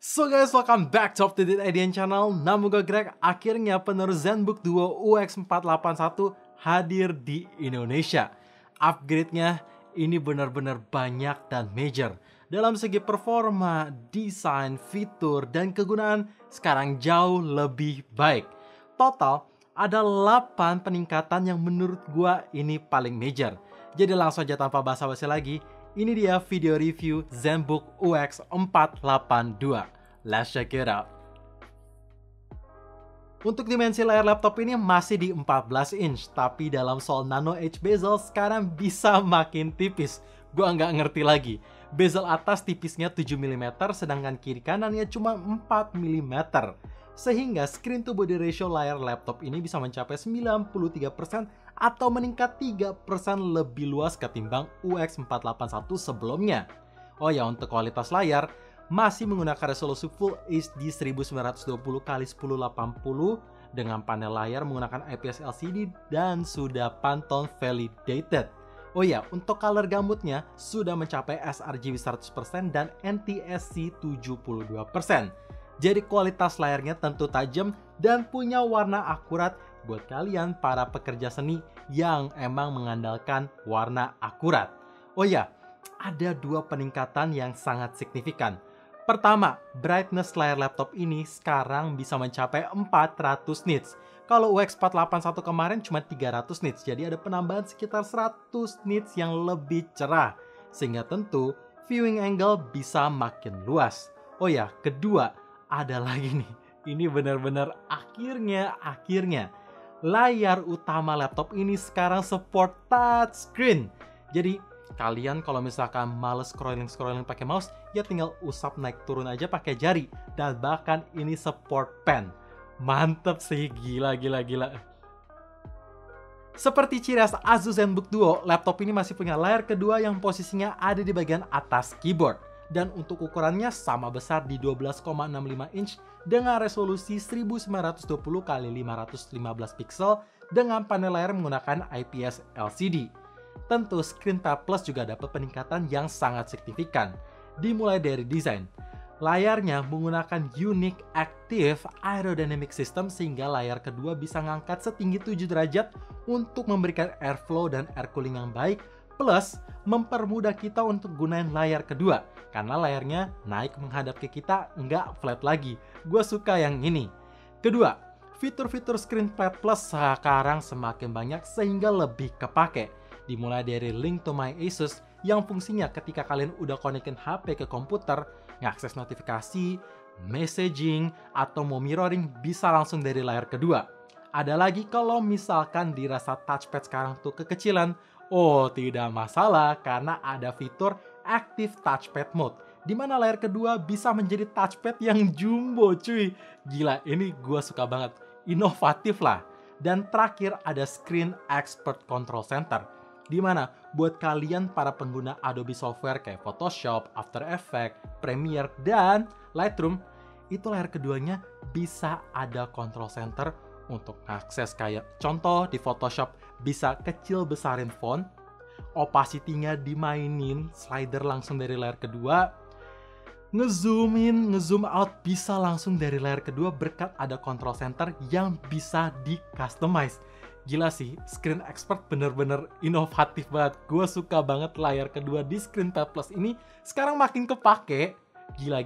So guys, welcome back to Up to Date IDN Channel. Nama gue Greg. Akhirnya penerus ZenBook Duo UX481 hadir di Indonesia. Upgrade-nya ini benar-benar banyak dan major. Dalam segi performa, desain, fitur, dan kegunaan sekarang jauh lebih baik. Total ada 8 peningkatan yang menurut gue ini paling major. Jadi langsung aja tanpa basa-basi lagi, ini dia video review ZenBook UX482. Let's check it out. Untuk dimensi layar laptop ini masih di 14 inch, tapi dalam soal nano edge bezel sekarang bisa makin tipis. Gua nggak ngerti lagi. Bezel atas tipisnya 7 mm, sedangkan kiri kanannya cuma 4 mm. Sehingga screen to body ratio layar laptop ini bisa mencapai 93% atau meningkat 3% lebih luas ketimbang UX481 sebelumnya. Oh ya, untuk kualitas layar masih menggunakan resolusi Full HD 1920x1080 dengan panel layar menggunakan IPS LCD dan sudah Pantone validated. Oh ya, untuk color gamutnya sudah mencapai sRGB 100% dan NTSC 72%. Jadi kualitas layarnya tentu tajam dan punya warna akurat buat kalian para pekerja seni yang emang mengandalkan warna akurat. Oh ya, ada 2 peningkatan yang sangat signifikan. Pertama, brightness layar laptop ini sekarang bisa mencapai 400 nits. Kalau UX481 kemarin cuma 300 nits, jadi ada penambahan sekitar 100 nits yang lebih cerah. Sehingga tentu viewing angle bisa makin luas. Oh ya, kedua, ada lagi nih. Ini benar-benar akhirnya. Layar utama laptop ini sekarang support touchscreen. Jadi kalian kalau misalkan males scrolling pakai mouse, ya tinggal usap naik turun aja pakai jari. Dan bahkan ini support pen. Mantep sih, gila. Seperti ciri khas Asus ZenBook Duo, laptop ini masih punya layar kedua yang posisinya ada di bagian atas keyboard. Dan untuk ukurannya sama besar di 12,65 inch dengan resolusi 1920x515 pixel dengan panel layar menggunakan IPS LCD. Tentu Screen Tab Plus juga dapat peningkatan yang sangat signifikan. Dimulai dari desain. Layarnya menggunakan Unique Active Aerodynamic System sehingga layar kedua bisa ngangkat setinggi 7 derajat untuk memberikan airflow dan air cooling yang baik, plus mempermudah kita untuk gunain layar kedua karena layarnya naik menghadap ke kita, nggak flat lagi. Gue suka yang ini. Kedua, fitur-fitur Screen Tab Plus sekarang semakin banyak sehingga lebih kepake. Dimulai dari Link to My Asus yang fungsinya ketika kalian udah konekin HP ke komputer, ngakses notifikasi, messaging, atau mau mirroring bisa langsung dari layar kedua. Ada lagi kalau misalkan dirasa touchpad sekarang tuh kekecilan, oh tidak masalah karena ada fitur Active Touchpad Mode, di mana layar kedua bisa menjadi touchpad yang jumbo cuy. Gila, ini gue suka banget. Inovatif lah. Dan terakhir ada Screen Expert Control Center, di mana buat kalian para pengguna Adobe software kayak Photoshop, After Effects, Premiere, dan Lightroom, itu layar keduanya bisa ada control center untuk akses kayak contoh di Photoshop bisa kecil besarin font, opacity-nya dimainin slider langsung dari layar kedua, ngezoom in, ngezoom out bisa langsung dari layar kedua berkat ada control center yang bisa di-customize. Gila sih, Screen Expert bener-bener inovatif banget. Gue suka banget layar kedua di Screen Tab Plus ini sekarang makin kepake. Gila.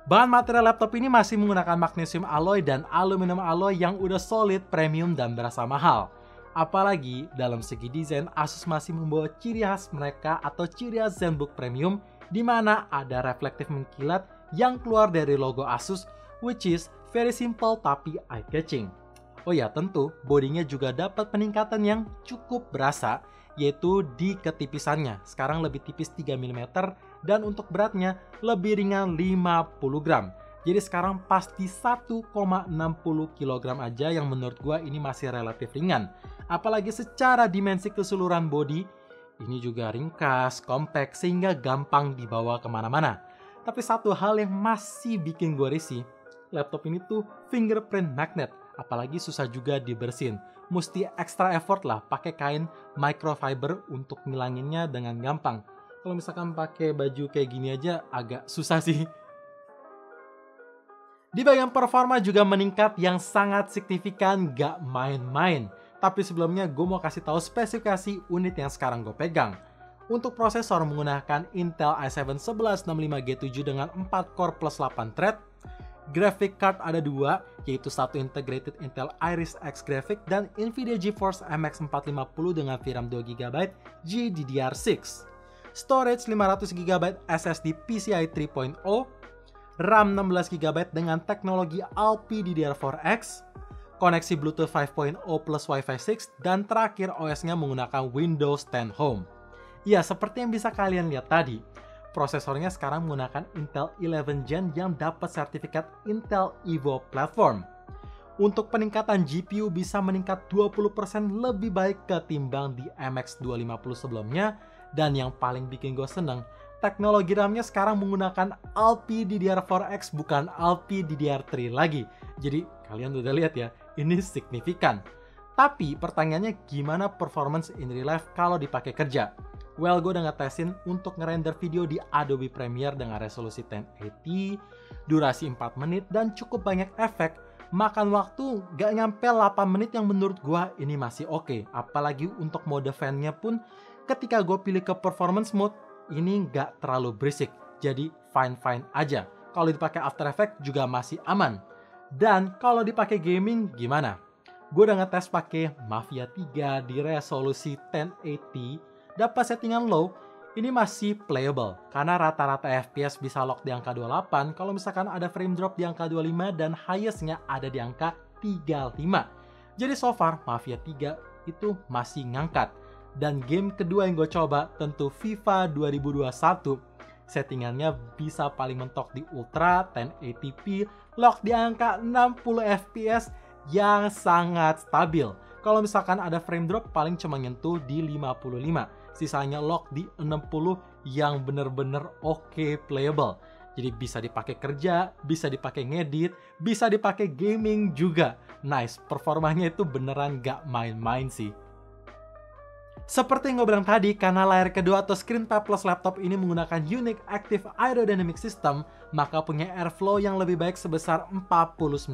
Bahan material laptop ini masih menggunakan magnesium alloy dan aluminium alloy yang udah solid, premium, dan berasa mahal. Apalagi dalam segi desain, Asus masih membawa ciri khas mereka atau ciri khas ZenBook Premium, di mana ada reflektif mengkilat yang keluar dari logo Asus, which is very simple tapi eye-catching. Oh ya, tentu bodinya juga dapat peningkatan yang cukup berasa, yaitu di ketipisannya. Sekarang lebih tipis 3 mm dan untuk beratnya lebih ringan 50 gram. Jadi sekarang pas di 1,60 kg aja yang menurut gua ini masih relatif ringan. Apalagi secara dimensi keseluruhan body, ini juga ringkas, compact sehingga gampang dibawa kemana-mana. Tapi satu hal yang masih bikin gua risih, laptop ini tuh fingerprint magnet. Apalagi susah juga dibersihin. Mesti extra effort lah pakai kain microfiber untuk ngilanginnya dengan gampang. Kalau misalkan pakai baju kayak gini aja agak susah sih. Di bagian performa juga meningkat yang sangat signifikan, gak main-main. Tapi sebelumnya gue mau kasih tahu spesifikasi unit yang sekarang gue pegang. Untuk prosesor menggunakan Intel i7 1165G7 dengan 4 core plus 8 thread. Graphic card ada 2, yaitu satu integrated Intel Iris X graphic dan Nvidia GeForce MX 450 dengan VRAM 2GB GDDR6. Storage 500GB SSD PCIe 3.0, RAM 16GB dengan teknologi LPDDR4X, koneksi Bluetooth 5.0 plus Wi-Fi 6, dan terakhir OS-nya menggunakan Windows 10 Home. Ya, seperti yang bisa kalian lihat tadi, prosesornya sekarang menggunakan Intel 11 Gen yang dapat sertifikat Intel Evo Platform. Untuk peningkatan GPU bisa meningkat 20% lebih baik ketimbang di MX250 sebelumnya, dan yang paling bikin gue seneng, teknologi RAM-nya sekarang menggunakan LPDDR4X bukan LPDDR3 lagi. Jadi kalian udah lihat ya, ini signifikan. Tapi pertanyaannya gimana performance in real life kalau dipakai kerja? Well, gue udah ngetesin untuk ngerender video di Adobe Premiere dengan resolusi 1080, durasi 4 menit, dan cukup banyak efek. Makan waktu gak nyampe 8 menit yang menurut gue ini masih oke. Apalagi untuk mode fan-nya pun ketika gue pilih ke performance mode, ini gak terlalu berisik. Jadi fine-fine aja. Kalau dipakai After Effects juga masih aman. Dan kalau dipakai gaming gimana? Gue udah ngetes pakai Mafia 3 di resolusi 1080, dapat settingan low, ini masih playable karena rata-rata FPS bisa lock di angka 28 kalau misalkan ada frame drop di angka 25 dan highestnya ada di angka 35. Jadi so far Mafia 3 itu masih ngangkat. Dan game kedua yang gue coba tentu FIFA 2021. Settingannya bisa paling mentok di Ultra 1080p, lock di angka 60 FPS yang sangat stabil. Kalau misalkan ada frame drop paling cuma nyentuh di 55, sisanya lock di 60 yang bener-bener oke playable. Jadi bisa dipakai kerja, bisa dipakai ngedit, bisa dipakai gaming juga. Nice, performanya itu beneran gak main-main sih. Seperti yang gue bilang tadi, karena layar kedua atau screen tabless laptop ini menggunakan Unique Active Aerodynamic System, maka punya airflow yang lebih baik sebesar 49%.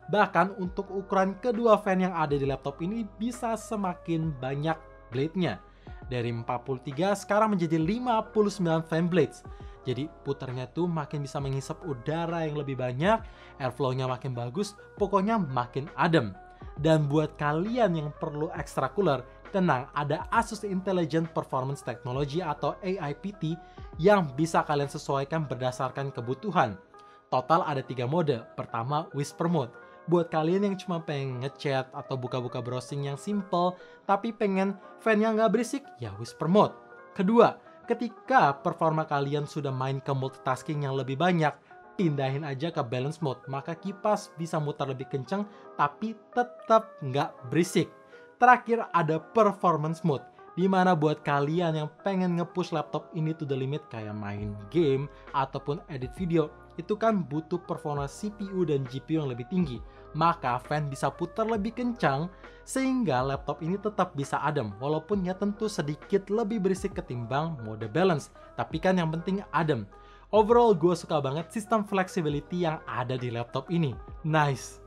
Bahkan untuk ukuran kedua fan yang ada di laptop ini bisa semakin banyak blade-nya. Dari 43 sekarang menjadi 59 fan blades. Jadi putarnya tuh makin bisa menghisap udara yang lebih banyak, airflow-nya makin bagus, pokoknya makin adem. Dan buat kalian yang perlu extra cooler, tenang, ada Asus Intelligent Performance Technology atau AIPT yang bisa kalian sesuaikan berdasarkan kebutuhan. Total ada 3 mode. Pertama, Whisper Mode. Buat kalian yang cuma pengen ngechat atau buka-buka browsing yang simple, tapi pengen fan yang nggak berisik, ya Whisper Mode. Kedua, ketika performa kalian sudah main ke multitasking yang lebih banyak, pindahin aja ke Balance Mode, maka kipas bisa muter lebih kencang, tapi tetap nggak berisik. Terakhir ada Performance Mode, dimana buat kalian yang pengen nge-push laptop ini to the limit kayak main game ataupun edit video, itu kan butuh performa CPU dan GPU yang lebih tinggi. Maka fan bisa putar lebih kencang sehingga laptop ini tetap bisa adem, walaupun ya tentu sedikit lebih berisik ketimbang mode balance. Tapi kan yang penting adem. Overall gue suka banget sistem flexibility yang ada di laptop ini. Nice.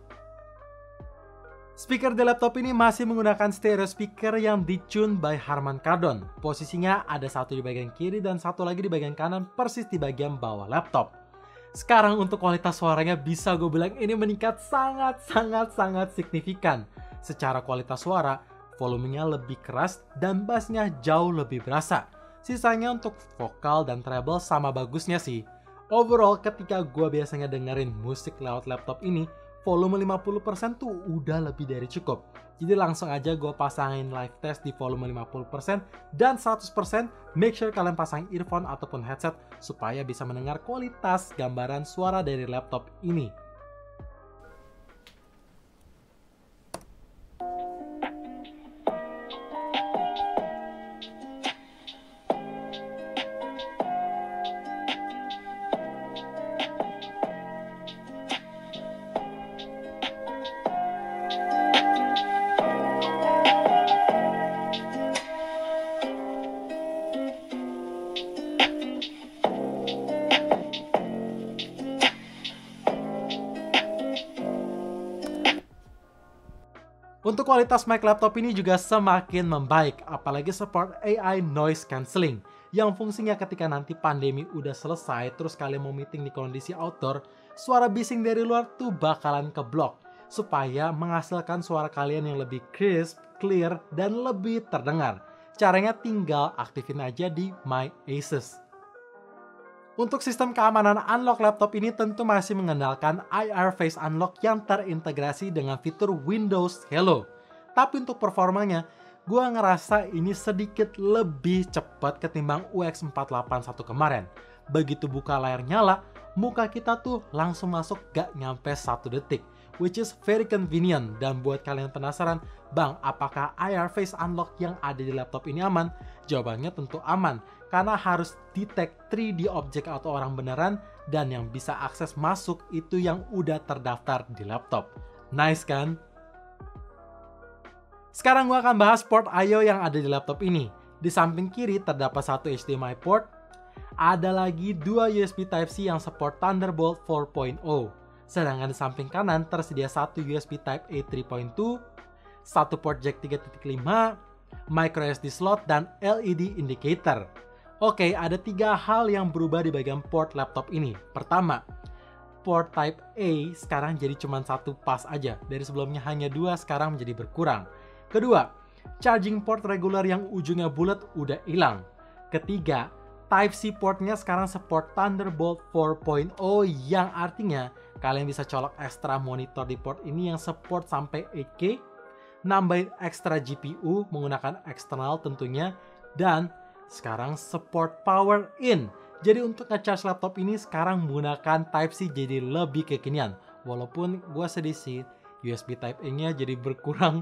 Speaker di laptop ini masih menggunakan stereo speaker yang ditune by Harman Kardon. Posisinya ada satu di bagian kiri dan satu lagi di bagian kanan persis di bagian bawah laptop. Sekarang untuk kualitas suaranya bisa gue bilang ini meningkat sangat signifikan. Secara kualitas suara, volumenya lebih keras dan bassnya jauh lebih berasa. Sisanya untuk vokal dan treble sama bagusnya sih. Overall ketika gue biasanya dengerin musik lewat laptop ini, volume 50% tuh udah lebih dari cukup. Jadi langsung aja gue pasangin live test di volume 50% dan 100%. Make sure kalian pasang earphone ataupun headset supaya bisa mendengar kualitas gambaran suara dari laptop ini. Untuk kualitas mic laptop ini juga semakin membaik, apalagi support AI noise cancelling, yang fungsinya ketika nanti pandemi udah selesai terus kalian mau meeting di kondisi outdoor, suara bising dari luar tuh bakalan keblok, supaya menghasilkan suara kalian yang lebih crisp, clear, dan lebih terdengar. Caranya tinggal aktifin aja di My Asus. Untuk sistem keamanan unlock laptop ini tentu masih mengandalkan IR Face Unlock yang terintegrasi dengan fitur Windows Hello. Tapi untuk performanya, gue ngerasa ini sedikit lebih cepat ketimbang UX481 kemarin. Begitu buka layar nyala, muka kita tuh langsung masuk gak nyampe 1 detik. Which is very convenient. Dan buat kalian penasaran, bang, apakah IR Face Unlock yang ada di laptop ini aman? Jawabannya tentu aman, karena harus detect 3D object atau orang beneran, dan yang bisa akses masuk itu yang udah terdaftar di laptop. Nice kan? Sekarang gue akan bahas port I/O yang ada di laptop ini. Di samping kiri terdapat satu HDMI port, ada lagi 2 USB Type-C yang support Thunderbolt 4.0. Sedangkan di samping kanan tersedia satu USB Type-A 3.2, satu port jack 3.5, micro SD slot, dan LED indicator. Oke, ada 3 hal yang berubah di bagian port laptop ini. Pertama, port Type-A sekarang jadi cuma satu pas aja. Dari sebelumnya hanya 2, sekarang menjadi berkurang. Kedua, charging port regular yang ujungnya bulat udah hilang. Ketiga, Type-C portnya sekarang support Thunderbolt 4.0 yang artinya kalian bisa colok ekstra monitor di port ini yang support sampai 8K, nambahin ekstra GPU menggunakan eksternal tentunya, dan sekarang support power in. Jadi untuk nge-charge laptop ini sekarang menggunakan Type-C jadi lebih kekinian. Walaupun gue sedih sih, USB Type-A-nya jadi berkurang.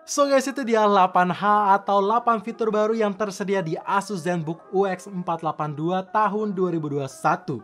So guys, itu dia 8H atau 8 fitur baru yang tersedia di Asus ZenBook UX482 tahun 2021.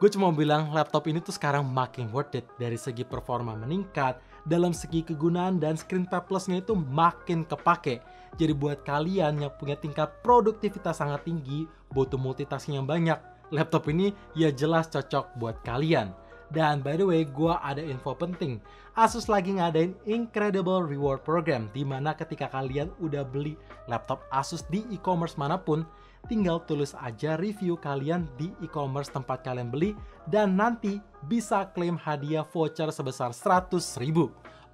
Gue cuma bilang laptop ini tuh sekarang makin worth it. Dari segi performa meningkat, dalam segi kegunaan dan screen plusnya itu makin kepake. Jadi buat kalian yang punya tingkat produktivitas sangat tinggi, butuh multitasking yang banyak, laptop ini ya jelas cocok buat kalian. Dan by the way, gue ada info penting. Asus lagi ngadain Incredible Reward Program, dimana ketika kalian udah beli laptop Asus di e-commerce manapun, tinggal tulis aja review kalian di e-commerce tempat kalian beli, dan nanti bisa klaim hadiah voucher sebesar 100.000.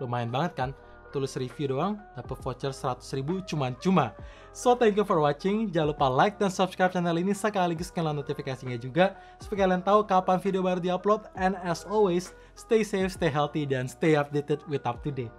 Lumayan banget kan? Tulis review doang, dapat voucher 100.000 cuma-cuma. So thank you for watching. Jangan lupa like dan subscribe channel ini sekaligus nyalain notifikasinya juga supaya kalian tahu kapan video baru diupload. And as always, stay safe, stay healthy, dan stay updated with up to date.